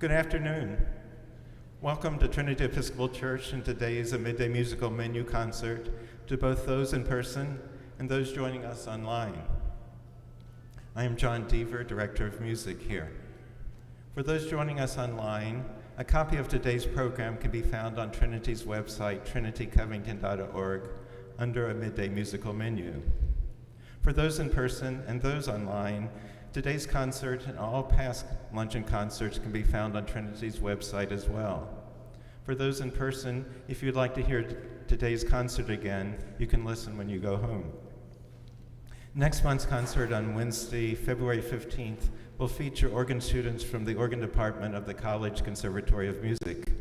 Good afternoon. Welcome to Trinity Episcopal Church and today's Midday Musical Menu concert to both those in person and those joining us online. I am John Deaver, Director of Music here. For those joining us online, a copy of today's program can be found on Trinity's website, trinitycovington.org, under a Midday Musical Menu. For those in person and those online, today's concert and all past luncheon concerts can be found on Trinity's website as well. For those in person, if you'd like to hear today's concert again, you can listen when you go home. Next month's concert on Wednesday, February 15th, will feature organ students from the organ department of the College Conservatory of Music.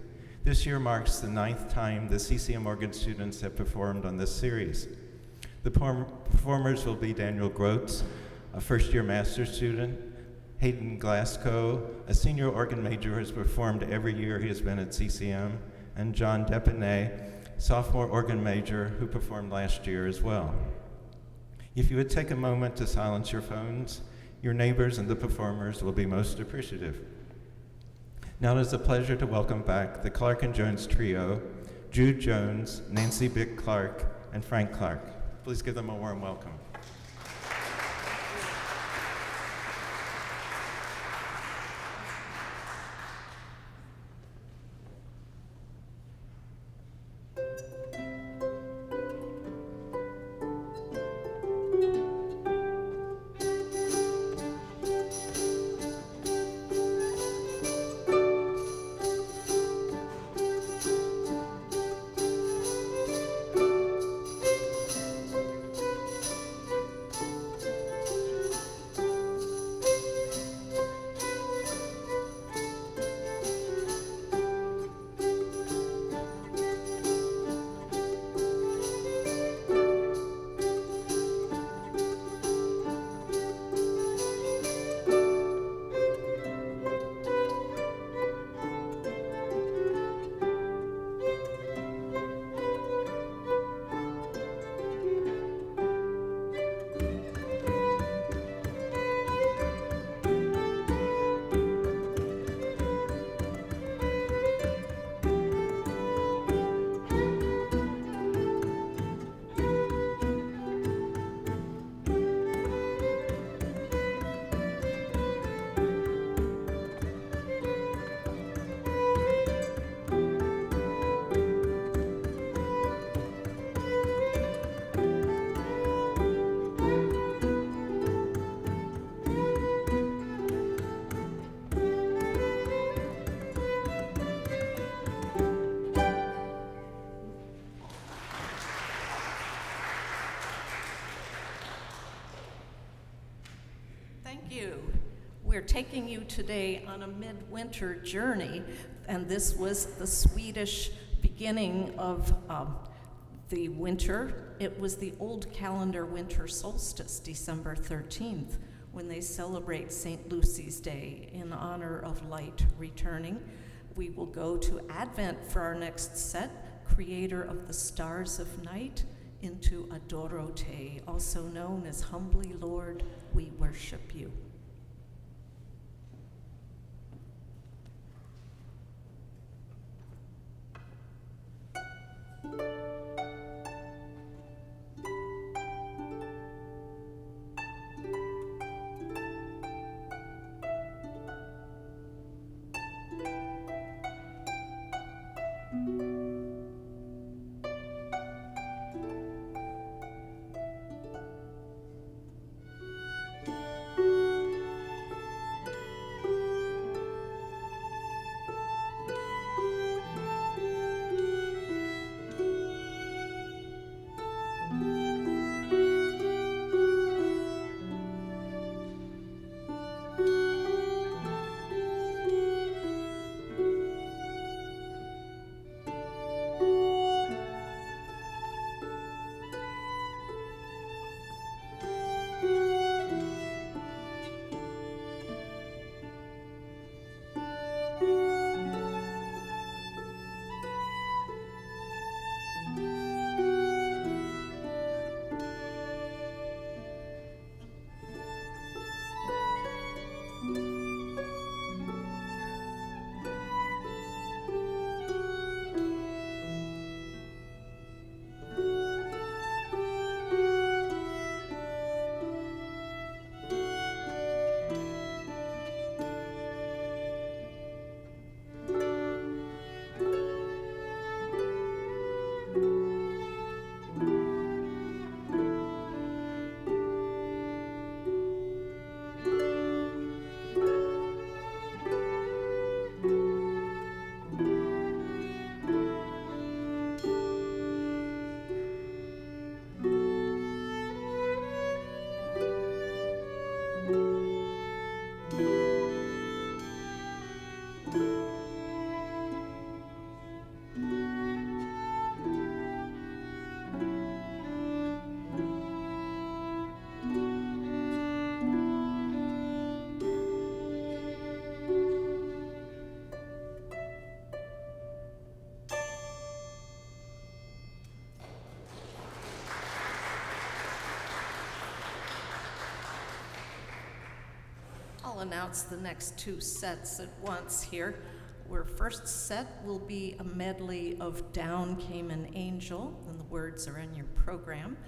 This year marks the 9th time the CCM organ students have performed on this series. The performers will be Daniel Groats, a first-year master's student, Hayden Glasgow, a senior organ major who has performed every year he has been at CCM, and John Depenay, sophomore organ major who performed last year as well. If you would take a moment to silence your phones, your neighbors and the performers will be most appreciative. Now it is a pleasure to welcome back the Clark and Jones trio, Jude Jones, Nancy Bick Clark, and Frank Clark. Please give them a warm welcome. We're taking you today on a midwinter journey, and this was the Swedish beginning of the winter. It was the old calendar winter solstice, December 13th, when they celebrate St. Lucy's Day in honor of light returning. We will go to Advent for our next set, Creator of the Stars of Night, into Adoro Te, also known as Humbly Lord, We Worship You. I'll announce the next two sets at once here. Our first set will be a medley of Down Came an Angel, and the words are in your program.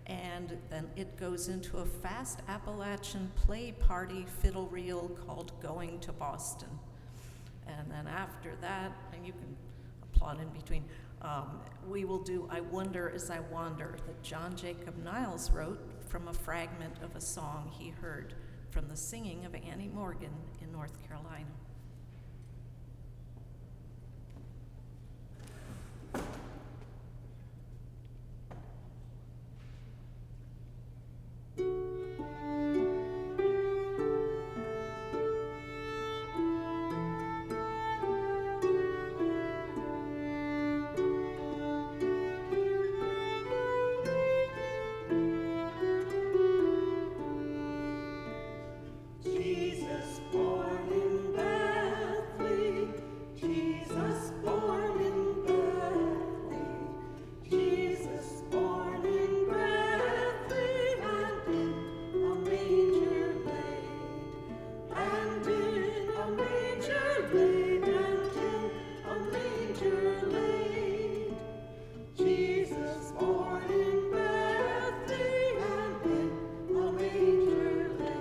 And then it goes into a fast Appalachian play party fiddle reel called Going to Boston. And then after that, and you can applaud in between, we will do I Wonder as I Wander that John Jacob Niles wrote from a fragment of a song he heard from the singing of Annie Morgan in North Carolina. Jesus born in Bethlehem, Jesus born in Bethlehem, Jesus born in Bethlehem, and in a manger laid, and in a manger laid, and in a manger laid. Jesus born in Bethlehem, in a manger laid.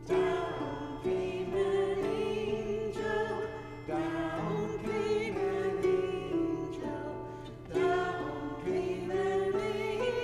Down came an angel, down came an angel, down came an angel.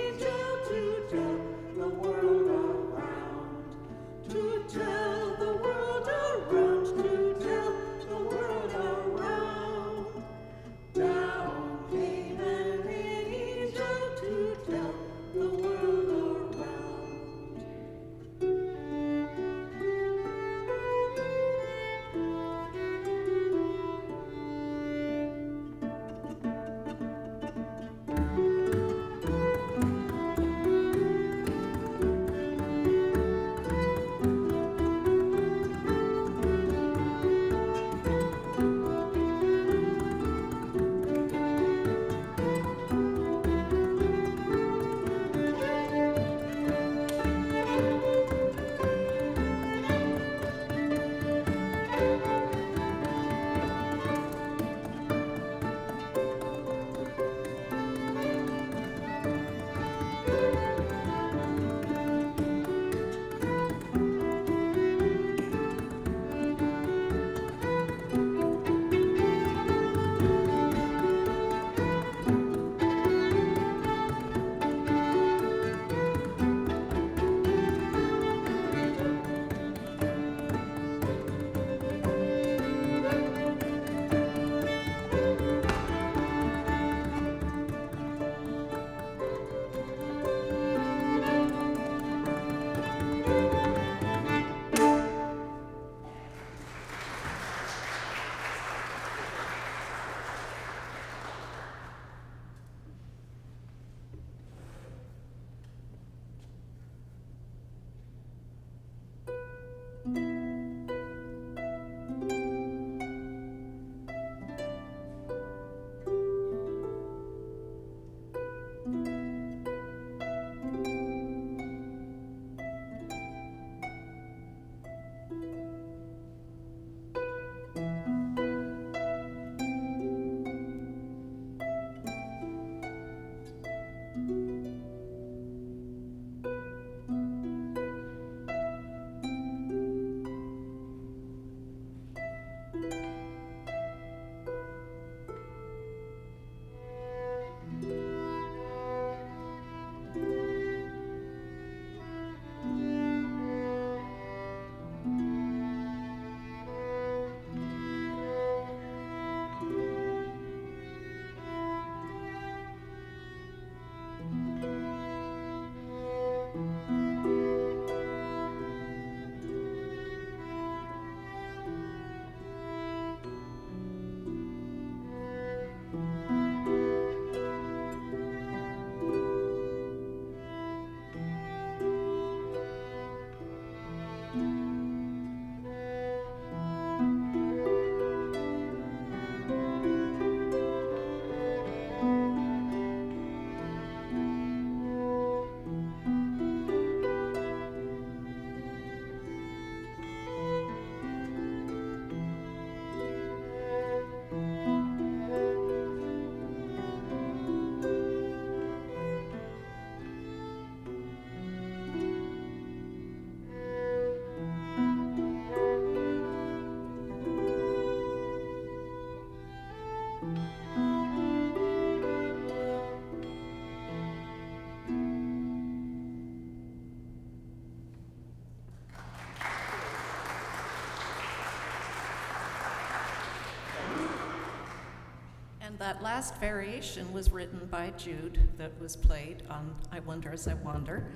And that last variation was written by Jude, that was played on I Wonder as I Wander.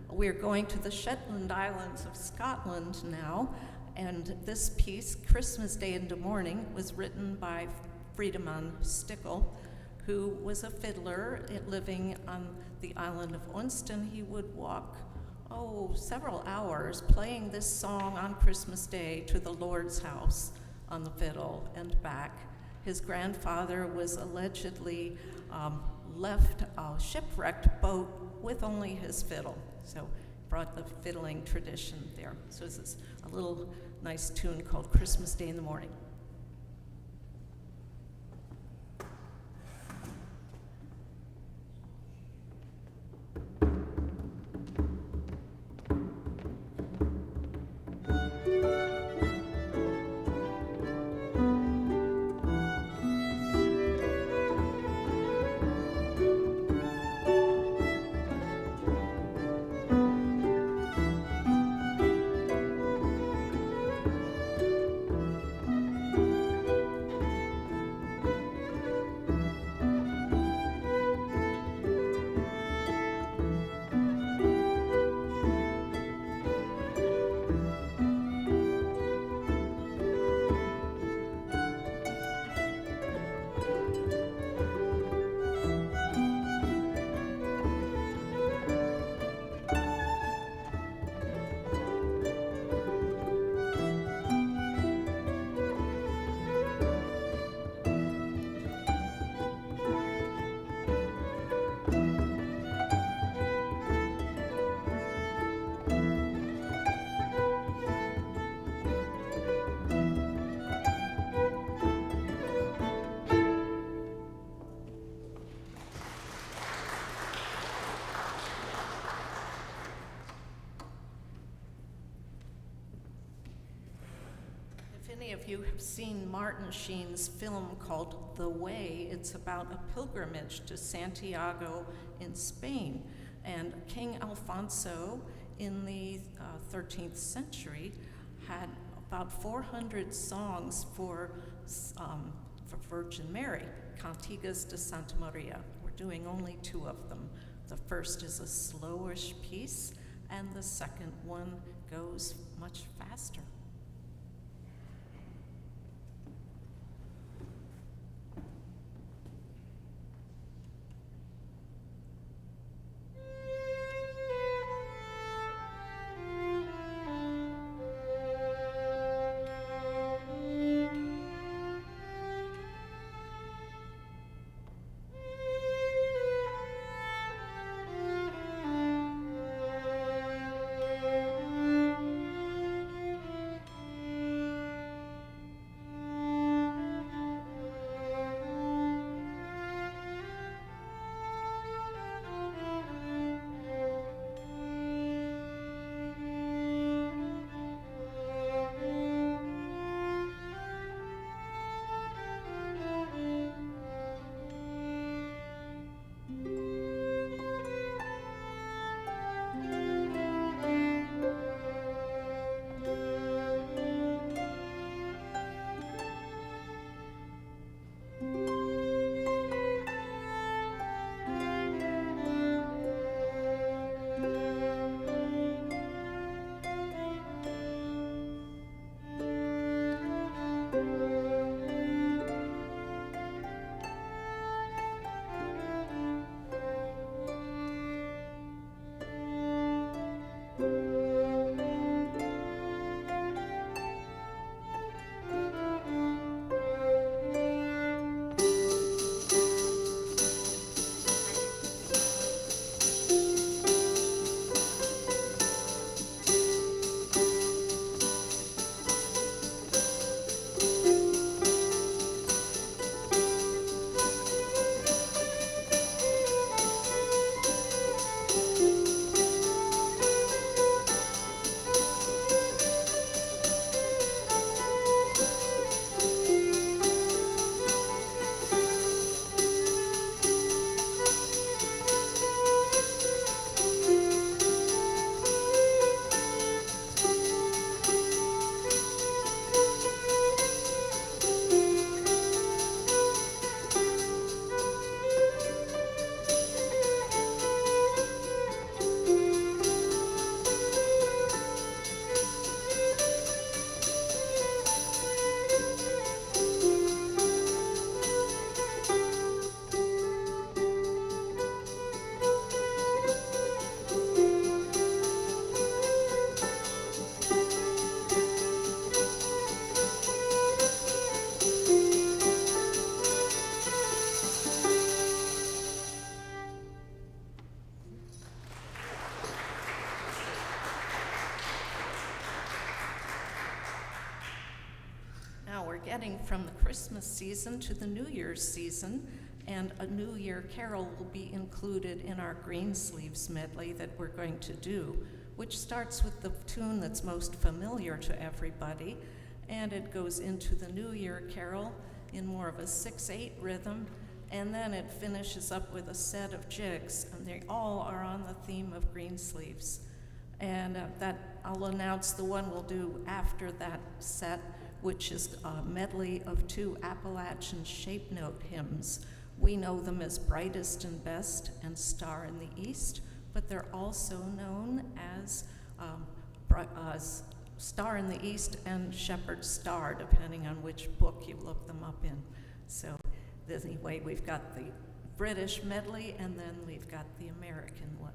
We're going to the Shetland Islands of Scotland now, and this piece, Christmas Day in the Morning, was written by Friedemann Stickel, who was a fiddler living on the island of Onston. He would walk, several hours playing this song on Christmas Day to the Lord's house on the fiddle and back. His grandfather was allegedly left a shipwrecked boat with only his fiddle, so brought the fiddling tradition there. So this is a little nice tune called Christmas Day in the Morning. Many of you have seen Martin Sheen's film called The Way. It's about a pilgrimage to Santiago in Spain. And King Alfonso in the 13th century had about 400 songs for Virgin Mary, Cantigas de Santa Maria. We're doing only 2 of them. The first is a slowish piece, and the second one goes much faster. getting from the Christmas season to the New Year's season, and a New Year carol will be included in our Greensleeves medley that we're going to do, which starts with the tune that's most familiar to everybody, and it goes into the New Year carol in more of a 6/8 rhythm, and then it finishes up with a set of jigs, and they all are on the theme of Greensleeves. And that I'll announce the one we'll do after that set, which is a medley of 2 Appalachian shape note hymns. We know them as Brightest and Best and Star in the East, but they're also known as Star in the East and Shepherd's Star, depending on which book you look them up in. So anyway, we've got the British medley, and then we've got the American one.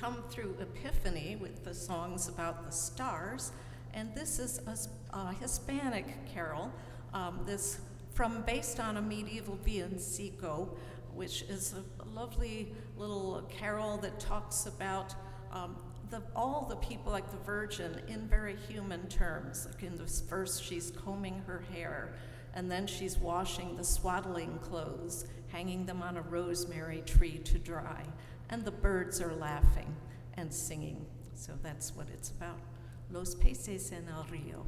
come through Epiphany with the songs about the stars, and this is a Hispanic carol based on a medieval villancico, which is a lovely little carol that talks about all the people, like the Virgin, in very human terms. Like in this verse, she's combing her hair, and then she's washing the swaddling clothes, hanging them on a rosemary tree to dry, and the birds are laughing and singing. So that's what it's about. Los peces en el río.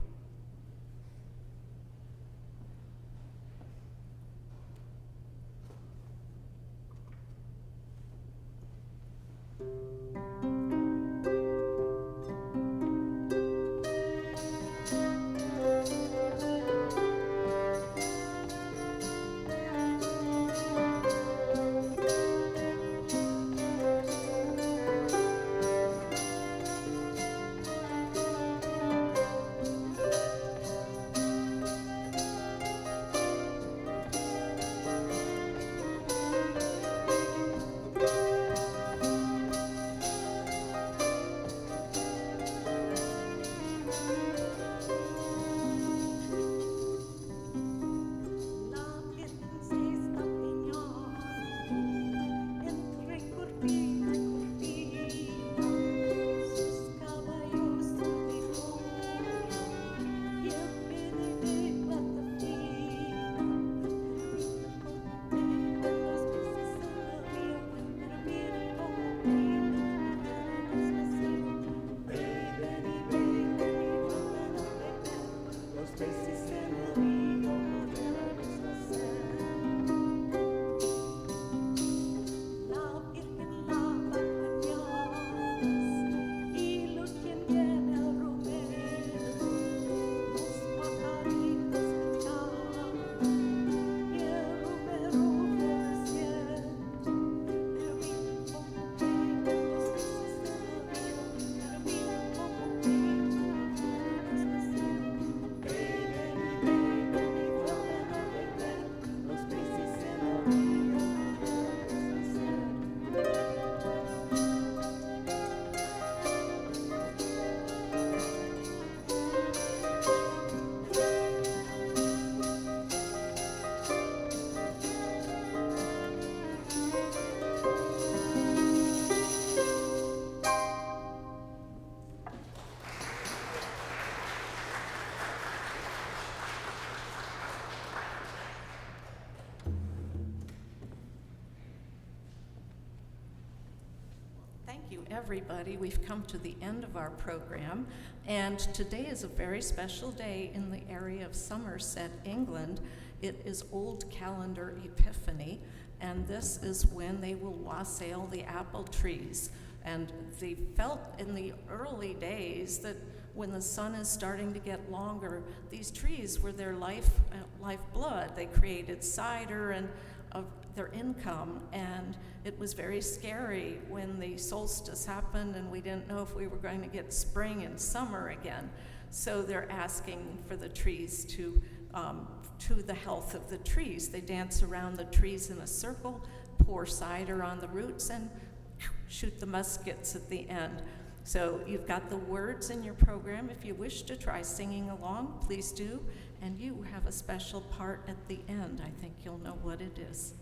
Thank you, everybody. We've come to the end of our program, and today is a very special day in the area of Somerset, England. It is Old Calendar Epiphany, and this is when they will wassail the apple trees. And they felt in the early days that when the sun is starting to get longer, these trees were their lifeblood. They created cider and their income, and it was very scary when the solstice happened and we didn't know if we were going to get spring and summer again. So they're asking for the trees to the health of the trees. They dance around the trees in a circle, pour cider on the roots, and shoot the muskets at the end. So you've got the words in your program. If you wish to try singing along, please do. And you have a special part at the end. I think you'll know what it is.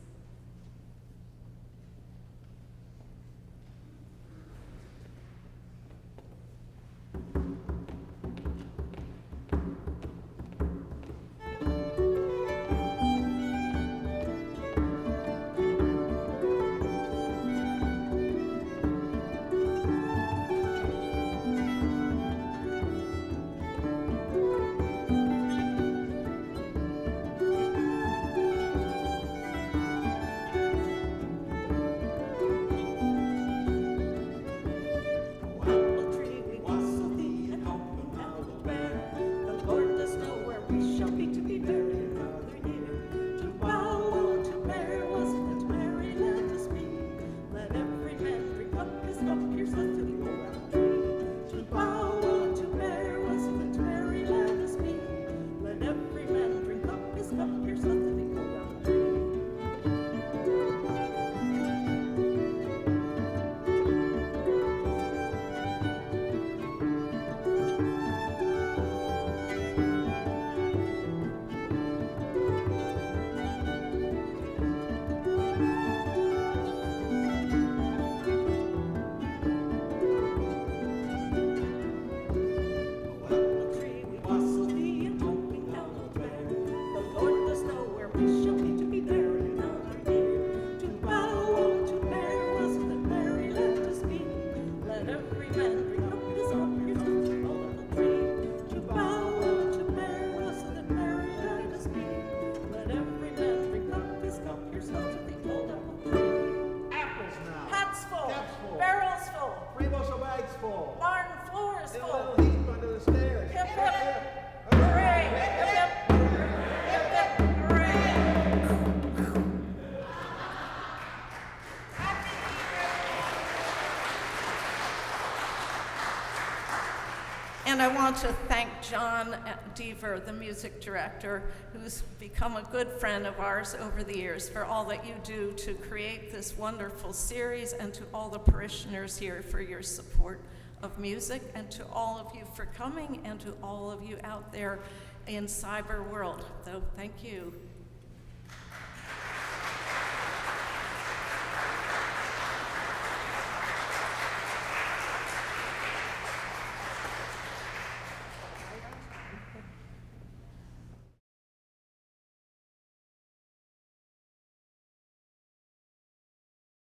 And I want to thank John Deaver, the music director, who's become a good friend of ours over the years, for all that you do to create this wonderful series, and to all the parishioners here for your support of music, and to all of you for coming, and to all of you out there in cyber world. So thank you.